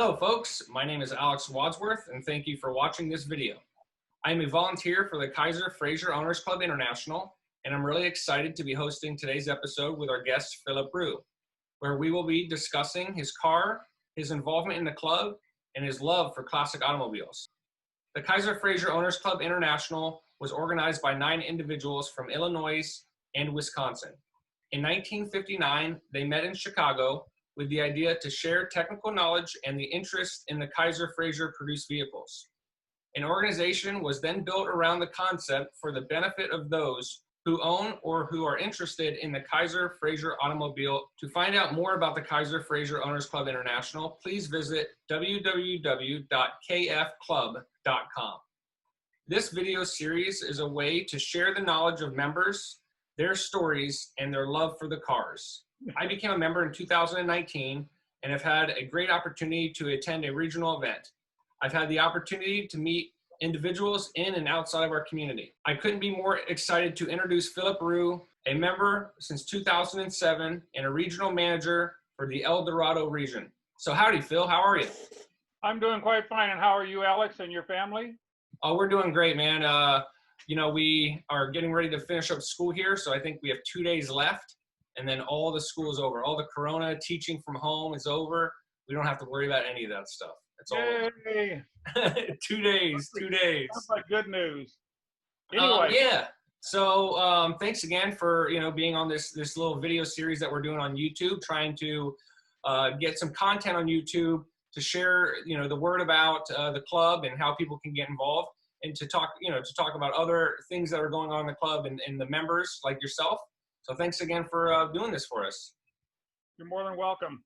Hello folks, my name is Alex Wadsworth and thank you for watching this video. I am a volunteer for the Kaiser Frazer Owners Club International and I'm really excited to be hosting today's episode with our guest Phil Rew, where we will be discussing his car, his involvement in the club, and his love for classic automobiles. The Kaiser Frazer Owners Club International was organized by 9 individuals from Illinois and Wisconsin. In 1959, they met in Chicago with the idea to share technical knowledge and the interest in the Kaiser Frazer produced vehicles. An organization was then built around the concept for the benefit of those who own or who are interested in the Kaiser Frazer automobile. To find out more about the Kaiser Frazer Owners Club International, please visit www.kfclub.com. This video series is a way to share the knowledge of members, their stories, and their love for the cars. I became a member in 2019 and have had a great opportunity to attend a regional event. I've had the opportunity to meet individuals in and outside of our community. I couldn't be more excited to introduce Phil Rew, a member since 2007 and a regional manager for the El Dorado region. So howdy, Phil, how are you? I'm doing quite fine, and how are you, Alex, and your family? Oh, we're doing great, man. We are getting ready to finish up school here, so I think we have 2 days left. And then all the school is over. All the Corona teaching from home is over. We don't have to worry about any of that stuff. It's all over. 2 days, 2 days. Sounds like good news. Anyway. Yeah. So thanks again for being on this little video series that we're doing on YouTube, trying to get some content on YouTube to share the word about the club and how people can get involved, and to talk about other things that are going on in the club and the members like yourself. So thanks again for doing this for us. You're more than welcome.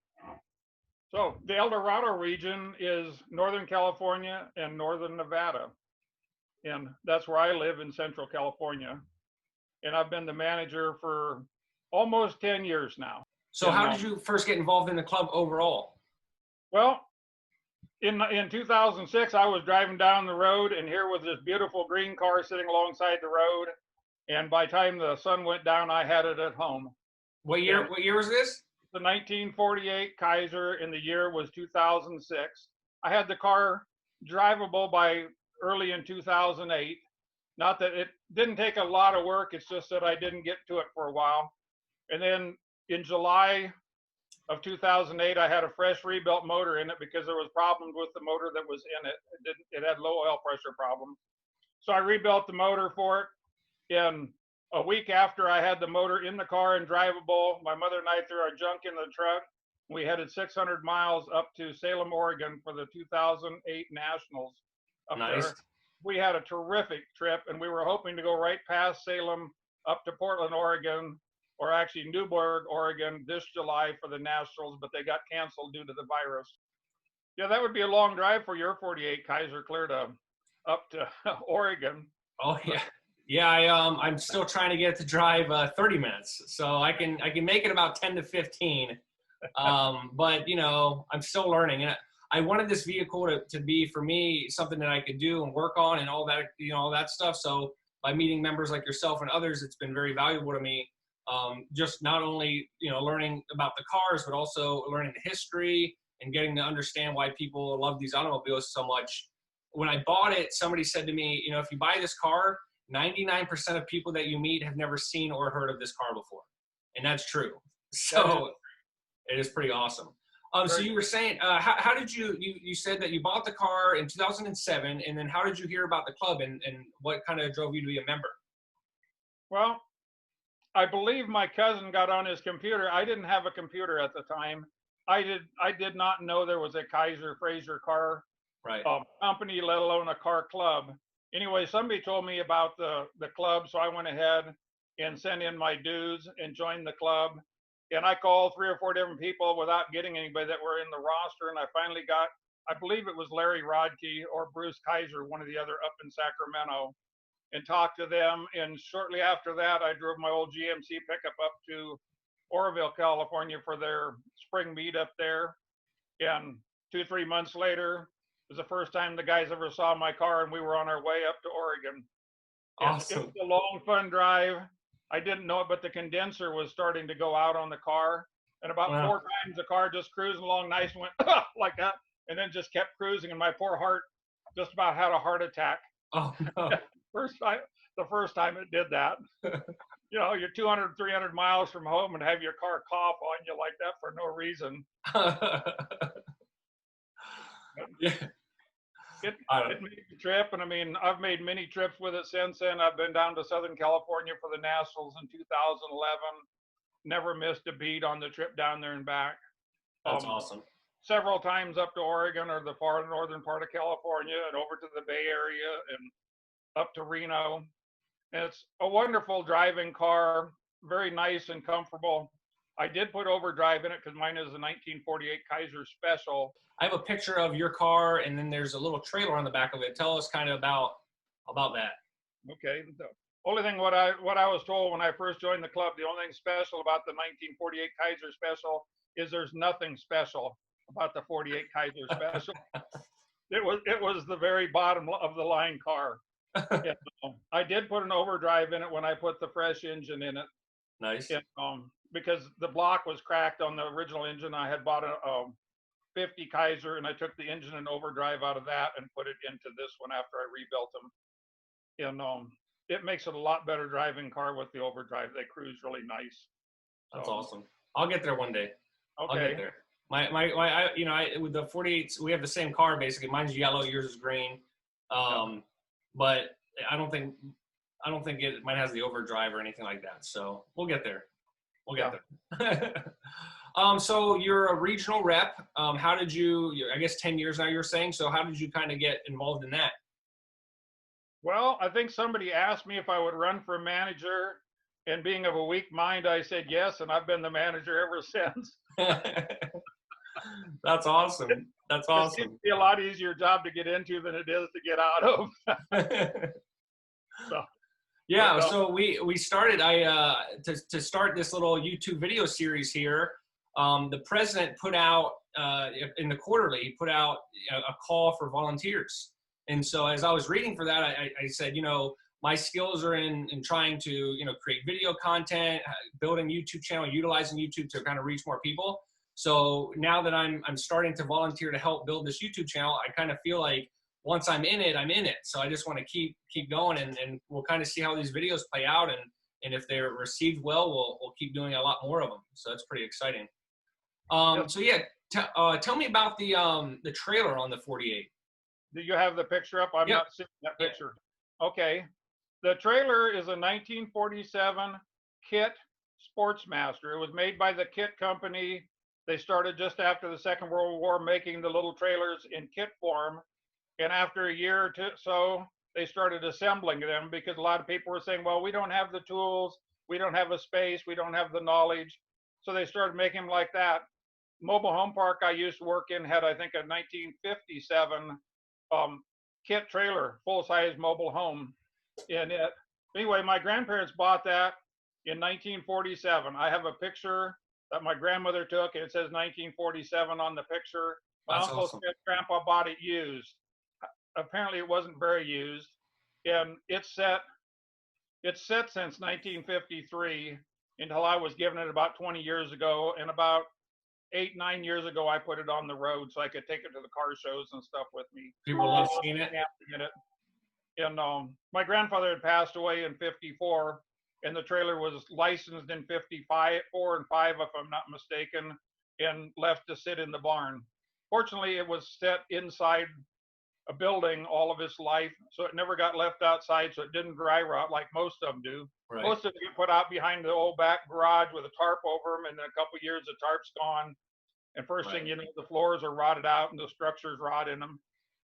So the El Dorado region is Northern California and Northern Nevada. And that's where I live in Central California. And I've been the manager for almost 10 years now. So how did you first get involved in the club overall? Well, in 2006, I was driving down the road and here was this beautiful green car sitting alongside the road. And by the time the sun went down, I had it at home. What year? What year was this? The 1948 Kaiser, and the year was 2006. I had the car drivable by early in 2008. Not that it didn't take a lot of work. It's just that I didn't get to it for a while. And then in July of 2008, I had a fresh rebuilt motor in it because there was problems with the motor that was in it. It had low oil pressure problems. So I rebuilt the motor for it. In a week after I had the motor in the car and drivable, my mother and I threw our junk in the truck. We headed 600 miles up to Salem, Oregon for the 2008 Nationals up there. We had a terrific trip, and we were hoping to go right past Salem up to Portland, Oregon, or actually Newburgh, Oregon this July for the Nationals, but they got canceled due to the virus. Yeah, that would be a long drive for your 48 Kaiser clear to up to Oregon. Oh, yeah. Yeah, I'm still trying to get to drive 30 minutes, so I can make it about 10 to 15. But I'm still learning, and I wanted this vehicle to be for me something that I could do and work on and all that all that stuff. So by meeting members like yourself and others, it's been very valuable to me. Just not only learning about the cars, but also learning the history and getting to understand why people love these automobiles so much. When I bought it, somebody said to me, if you buy this car, 99% of people that you meet have never seen or heard of this car before. And that's true. So it is pretty awesome. So you were saying, how did you said that you bought the car in 2007, and then how did you hear about the club and what kind of drove you to be a member? Well, I believe my cousin got on his computer. I didn't have a computer at the time. I did not know there was a Kaiser Frazer car company, let alone a car club. Anyway, somebody told me about the club, so I went ahead and sent in my dues and joined the club. And I called 3 or 4 different people without getting anybody that were in the roster. And I finally got, I believe it was Larry Rodkey or Bruce Kaiser, one of the other up in Sacramento, and talked to them. And shortly after that, I drove my old GMC pickup up to Oroville, California for their spring meet up there. And 2 or 3 months later, it was the first time the guys ever saw my car, and we were on our way up to Oregon. Awesome. It was a long, fun drive. I didn't know it, but the condenser was starting to go out on the car. And about 4 times the car just cruising along nice and went like that. and then just kept cruising, and my poor heart just about had a heart attack. Oh no. The first time it did that. You know, you're 200, 300 miles from home and have your car cough on you like that for no reason. Yeah. It made the trip, and I mean, I've made many trips with it since then. I've been down to Southern California for the Nationals in 2011. Never missed a beat on the trip down there and back. That's awesome. Several times up to Oregon or the far northern part of California, and over to the Bay Area and up to Reno. And it's a wonderful driving car, very nice and comfortable. I did put overdrive in it because mine is a 1948 Kaiser Special. I have a picture of your car, and then there's a little trailer on the back of it. Tell us kind of about that. Okay. The only thing what I was told when I first joined the club, the only thing special about the 1948 Kaiser Special is there's nothing special about the 48 Kaiser Special. It was the very bottom of the line car. Yeah, I did put an overdrive in it when I put the fresh engine in it. Nice. And, because the block was cracked on the original engine. I had bought a 50 Kaiser, and I took the engine and overdrive out of that and put it into this one after I rebuilt them. And it makes it a lot better driving car with the overdrive. They cruise really nice. That's awesome. I'll get there one day. Okay. I'll get there. I with the 48s, we have the same car basically. Mine's yellow, yours is green. But I don't think mine has the overdrive or anything like that. So we'll get there. There. So you're a regional rep. How did I guess 10 years now you're saying, so how did you kind of get involved in that? Well, I think somebody asked me if I would run for manager, and being of a weak mind, I said yes, and I've been the manager ever since. That's awesome. That's awesome. It seems to be a lot easier job to get into than it is to get out of. So we started to start this little YouTube video series here. The president put out in the quarterly, he put out a call for volunteers. And so as I was reading for that, I said, my skills are in trying to, create video content, building YouTube channel, utilizing YouTube to kind of reach more people. So now that I'm starting to volunteer to help build this YouTube channel, I kind of feel like once I'm in it, I'm in it. So I just want to keep going, and we'll kind of see how these videos play out. And if they're received well, we'll keep doing a lot more of them. So that's pretty exciting. Tell me about the trailer on the 48. Do you have the picture up? I'm not seeing that picture. Okay. The trailer is a 1947 Kit Sportsmaster. It was made by the Kit Company. They started just after the Second World War making the little trailers in kit form. And after a year or two, so they started assembling them because a lot of people were saying, well, we don't have the tools, we don't have a space, we don't have the knowledge. So they started making them like that. Mobile home park I used to work in had, I think, a 1957 Kit trailer, full-size mobile home in it. Anyway, my grandparents bought that in 1947. I have a picture that my grandmother took, and it says 1947 on the picture. My uncle said Grandpa bought it used. Apparently, it wasn't very used, and it's set since 1953 until I was given it about 20 years ago, and about 8-9 years ago, I put it on the road so I could take it to the car shows and stuff with me. People love seeing it. And my grandfather had passed away in 54, and the trailer was licensed in 55, 4 and 5, if I'm not mistaken, and left to sit in the barn. Fortunately, it was set inside a building all of its life, so it never got left outside, so it didn't dry rot like most of them do. Right. Most of them get put out behind the old back garage with a tarp over them, and in a couple of years, the tarp's gone. And first thing you know, the floors are rotted out and the structures rot in them.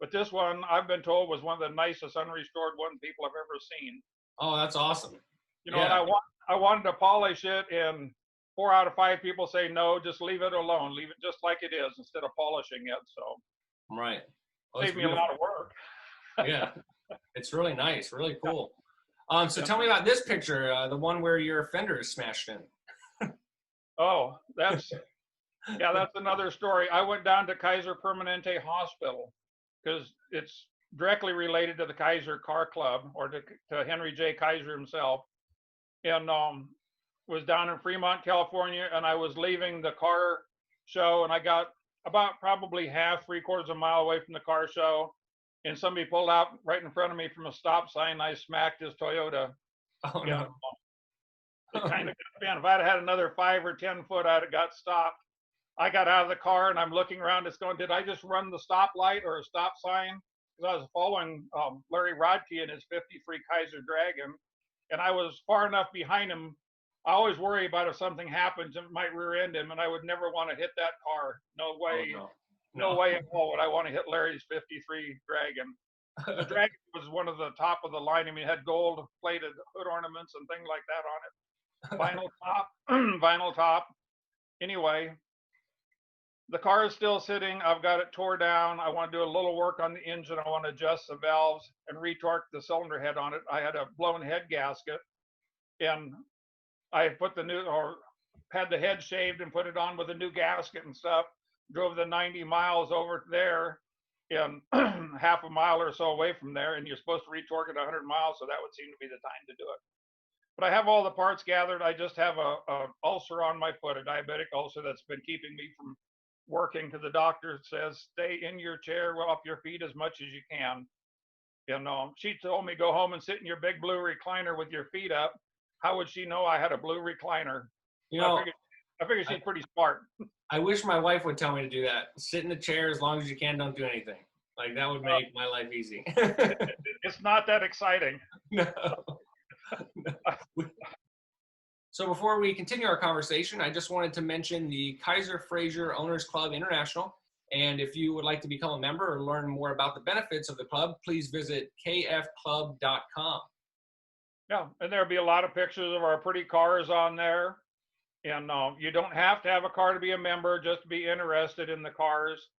But this one, I've been told, was one of the nicest unrestored one people I've ever seen. Oh, that's awesome. And I wanted to polish it, and 4 out of 5 people say no, just leave it alone, leave it just like it is instead of polishing it. So right, saved me a lot of work. Yeah, it's really nice, really cool. Tell me about this picture, the one where your fender is smashed in. Oh, that's another story. I went down to Kaiser Permanente Hospital because it's directly related to the Kaiser Car Club, or to Henry J. Kaiser himself. And was down in Fremont, California, and I was leaving the car show, and I got about probably half, 3/4 of a mile away from the car show, and somebody pulled out right in front of me from a stop sign. I smacked his Toyota. Oh Yeah, no. it kind of got me. If I'd had another 5 or 10 foot, I'd have got stopped. I got out of the car and I'm looking around. It's going, did I just run the stoplight or a stop sign? Because I was following Larry Rodkey in his '53 Kaiser Dragon, and I was far enough behind him. I always worry about if something happens, it might rear end him, and I would never want to hit that car. No Oh way, no. no No. way at all would I want to hit Larry's '53 Dragon. The Dragon was one of the top of the line. I mean, it had gold plated hood ornaments and things like that on it. Vinyl top, vinyl top. Anyway, the car is still sitting. I've got it tore down. I want to do a little work on the engine. I want to adjust the valves and retorque the cylinder head on it. I had a blown head gasket, and I put the new, or had the head shaved and put it on with a new gasket and stuff. Drove the 90 miles over there, and half a mile or so away from there, and you're supposed to retorque it 100 miles, so that would seem to be the time to do it. But I have all the parts gathered. I just have a ulcer on my foot, a diabetic ulcer that's been keeping me from working. To the doctor says, stay in your chair, well, up your feet as much as you can. She told me, go home and sit in your big blue recliner with your feet up. How would she know I had a blue recliner? You know, I figured she's pretty smart. I wish my wife would tell me to do that. Sit in the chair as long as you can. Don't do anything. Like that would make my life easy. It's not that exciting. No. So before we continue our conversation, I just wanted to mention the Kaiser Frazer Owners Club International. And if you would like to become a member or learn more about the benefits of the club, please visit kfclub.com. Yeah, and there'll be a lot of pictures of our pretty cars on there. And you don't have to have a car to be a member, just to be interested in the cars.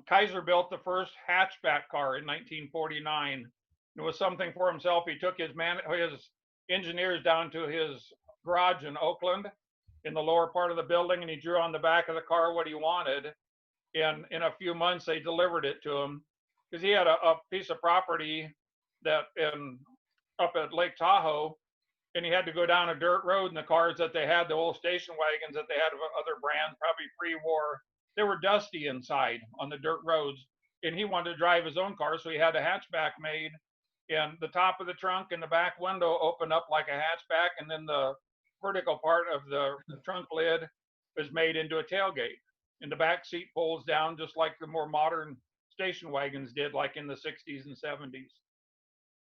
Kaiser built the first hatchback car in 1949. It was something for himself. He took his engineers down to his garage in Oakland in the lower part of the building, and he drew on the back of the car what he wanted. And in a few months, they delivered it to him because he had a piece of property up at Lake Tahoe, and he had to go down a dirt road, and the cars that they had, the old station wagons that they had of other brands, probably pre-war, they were dusty inside on the dirt roads, and he wanted to drive his own car, so he had a hatchback made, and the top of the trunk and the back window opened up like a hatchback, and then the vertical part of the trunk lid was made into a tailgate, and the back seat folds down just like the more modern station wagons did, like in the 60s and 70s.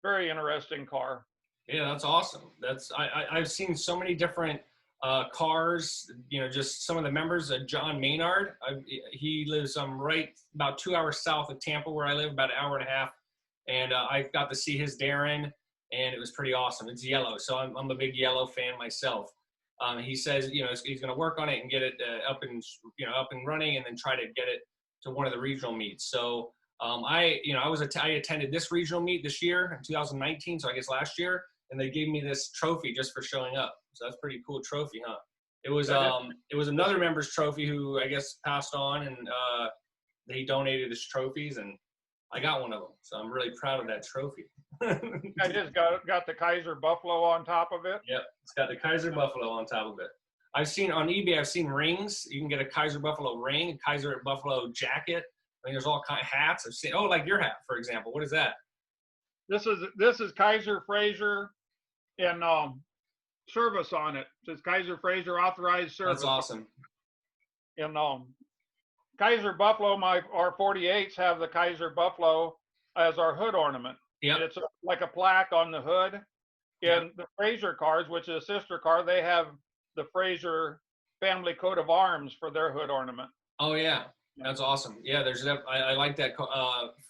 Very interesting car. Yeah, that's awesome. I've seen so many different cars. Just some of the members. John Maynard. He lives right about 2 hours south of Tampa, where I live, about an hour and a half. And I got to see his Darren, and it was pretty awesome. It's yellow, so I'm a big yellow fan myself. He says he's going to work on it and get it up and running, and then try to get it to one of the regional meets. So. I attended this regional meet this year in 2019, so I guess last year, and they gave me this trophy just for showing up. So that's a pretty cool trophy, huh? It was another member's trophy who I guess passed on, and they donated his trophies, and I got one of them. So I'm really proud of that trophy. It has got the Kaiser Buffalo on top of it. Yep, it's got the Kaiser Buffalo on top of it. I've seen on eBay, I've seen rings. You can get a Kaiser Buffalo ring, a Kaiser Buffalo jacket. I mean, there's all kind of hats. I've seen, like your hat, for example. What is that? This is Kaiser Frazer and service on it. It says Kaiser Frazer authorized service. That's awesome. And Kaiser Buffalo, our 48s have the Kaiser Buffalo as our hood ornament. Yeah. It's like a plaque on the hood. And the Fraser cars, which is a sister car, they have the Fraser family coat of arms for their hood ornament. Oh yeah. That's awesome. Yeah, I like that.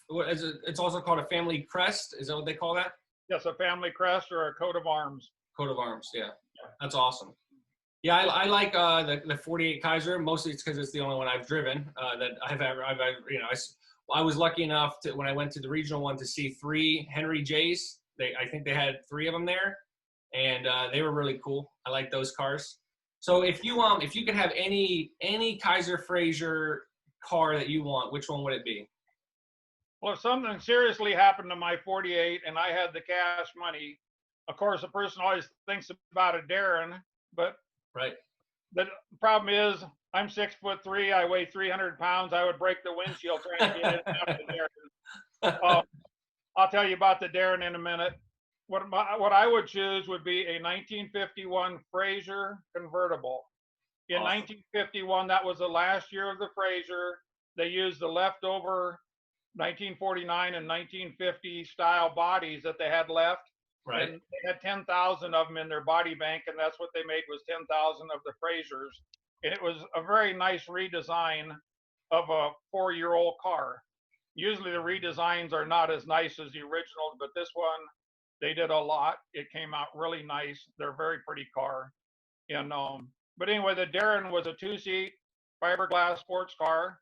What is it? It's also called a family crest. Is that what they call that? Yes, a family crest or a coat of arms. Coat of arms. Yeah, that's awesome. Yeah, I like the 48 Kaiser. Mostly it's because it's the only one I've driven that I've ever. I was lucky enough to, when I went to the regional one, to see 3 Henry J's. I think they had 3 of them there, and they were really cool. I like those cars. So if you could have any Kaiser Frazer car that you want, which one would it be? Well, if something seriously happened to my 48 and I had the cash money, of course, a person always thinks about a Darren, but right. the problem is I'm 6'3". I weigh 300 pounds. I would break the windshield trying to get in and out of there. I'll tell you about the Darren in a minute. What I would choose would be a 1951 Fraser Convertible. In Awesome. 1951, that was the last year of the Fraser. They used the leftover 1949 and 1950 style bodies that they had left. Right. And they had 10,000 of them in their body bank, and that's what they made was 10,000 of the Frasers. And it was a very nice redesign of a 4-year-old car. Usually the redesigns are not as nice as the original, but this one, they did a lot. It came out really nice. They're a very pretty car. And but anyway, the Darren was a 2-seat fiberglass sports car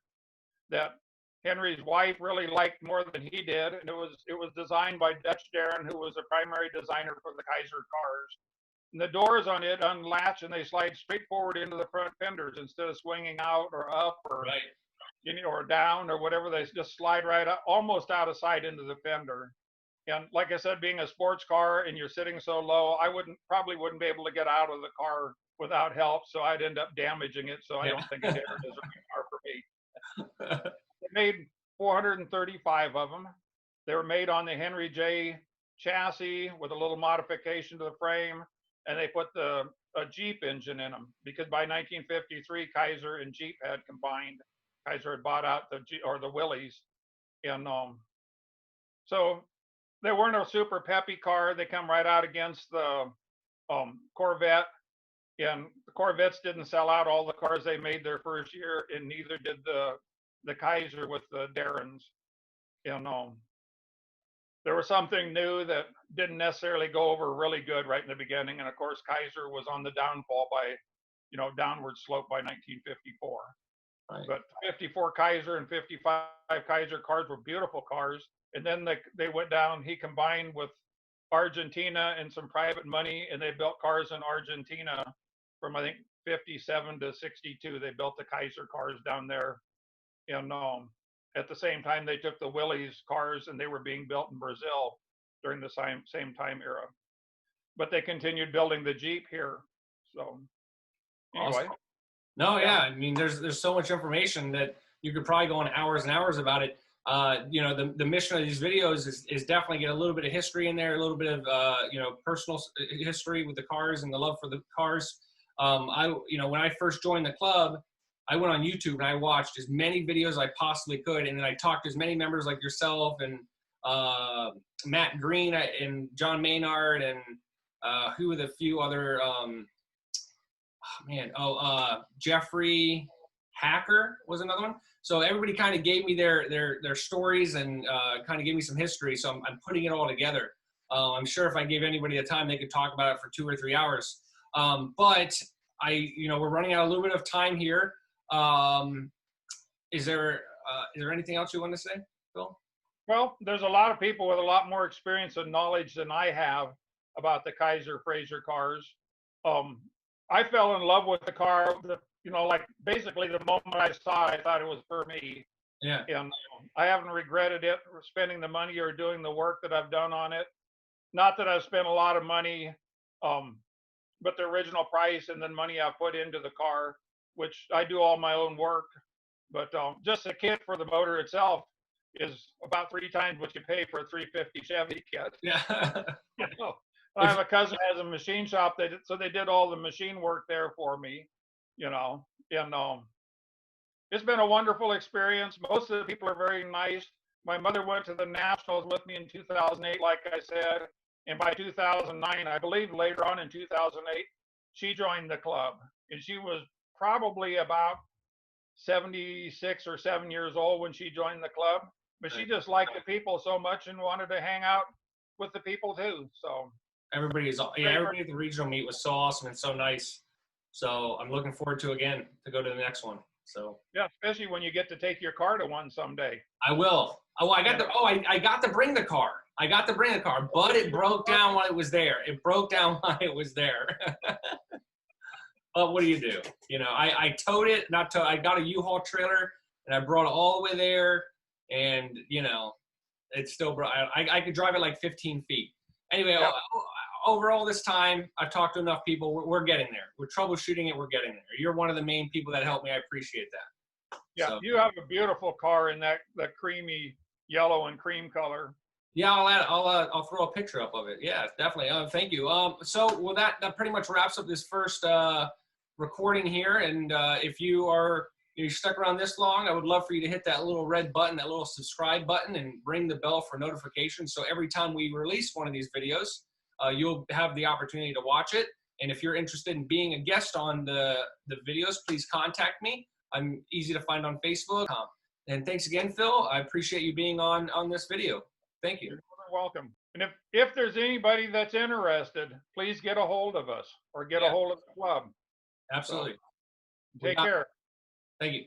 that Henry's wife really liked more than he did, and it was designed by Dutch Darren, who was the primary designer for the Kaiser cars. And the doors on it unlatch and they slide straight forward into the front fenders instead of swinging out or up or or down or whatever. They just slide right up, almost out of sight into the fender. And like I said, being a sports car and you're sitting so low, I probably wouldn't be able to get out of the car without help. So I'd end up damaging it. So I don't think it ever is a car for me. They made 435 of them. They were made on the Henry J chassis with a little modification to the frame, and they put a Jeep engine in them because by 1953, Kaiser and Jeep had combined. Kaiser had bought out the Willys, and so they weren't a super peppy car. They come right out against the Corvette, and the Corvettes didn't sell out all the cars they made their first year, and neither did the Kaiser with the Darrens. And there was something new that didn't necessarily go over really good right in the beginning, and of course Kaiser was on the downfall by downward slope by 1954. Right. But 54 Kaiser and 55 Kaiser cars were beautiful cars. And then they went down. He combined with Argentina and some private money, and they built cars in Argentina from, I think, 57 to 62. They built the Kaiser cars down there. And at the same time, they took the Willys cars, and they were being built in Brazil during the same time era. But they continued building the Jeep here. So anyway. Awesome. No, yeah. I mean, there's so much information that you could probably go on hours and hours about it. The mission of these videos is definitely get a little bit of history in there, a little bit of personal history with the cars and the love for the cars. When I first joined the club, I went on YouTube and I watched as many videos as I possibly could, and then I talked to as many members like yourself and Matt Green and John Maynard and who were the few other Jeffrey Hacker was another one. So everybody kind of gave me their stories and kind of gave me some history. So I'm putting it all together. I'm sure if I gave anybody the time, they could talk about it for 2 or 3 hours. But we're running out a little bit of time here. Is there anything else you want to say, Phil? Well, there's a lot of people with a lot more experience and knowledge than I have about the Kaiser Frazer cars. I fell in love with the car. Like basically the moment I saw it, I thought it was for me. Yeah. And I haven't regretted it for spending the money or doing the work that I've done on it. Not that I've spent a lot of money, but the original price and then money I put into the car, which I do all my own work. But just the kit for the motor itself is about 3 times what you pay for a 350 Chevy kit. Yeah. I have a cousin who has a machine shop. So they did all the machine work there for me. And it's been a wonderful experience. Most of the people are very nice. My mother went to the Nationals with me in 2008, like I said, and by 2009, I believe later on in 2008, she joined the club, and she was probably about 76 or 7 years old when she joined the club, but she just liked the people so much and wanted to hang out with the people too. So everybody at the regional meet was so awesome and so nice. So I'm looking forward to go to the next one. So yeah, especially when you get to take your car to one someday. I will. I got to bring the car. But it broke down while it was there. But what do you do? I towed it. I got a U-Haul trailer and I brought it all the way there, and it's still. I could drive it like 15 feet. Anyway, yeah. over all this time, I've talked to enough people. We're getting there. We're troubleshooting it. We're getting there. You're one of the main people that helped me. I appreciate that. Yeah, So, you have a beautiful car in that creamy yellow and cream color. yeah, I'll throw a picture up of it. Yeah, definitely. Thank you. So well, that pretty much wraps up this first recording here. And if you're stuck around this long, I would love for you to hit that little red button, that little subscribe button, and ring the bell for notifications. So every time we release one of these videos, you'll have the opportunity to watch it. And if you're interested in being a guest on the videos, please contact me. I'm easy to find on Facebook. And thanks again, Phil. I appreciate you being on this video. Thank you. You're welcome. And if there's anybody that's interested, please get a hold of us or get a hold of the club. Absolutely. So, take care. Thank you.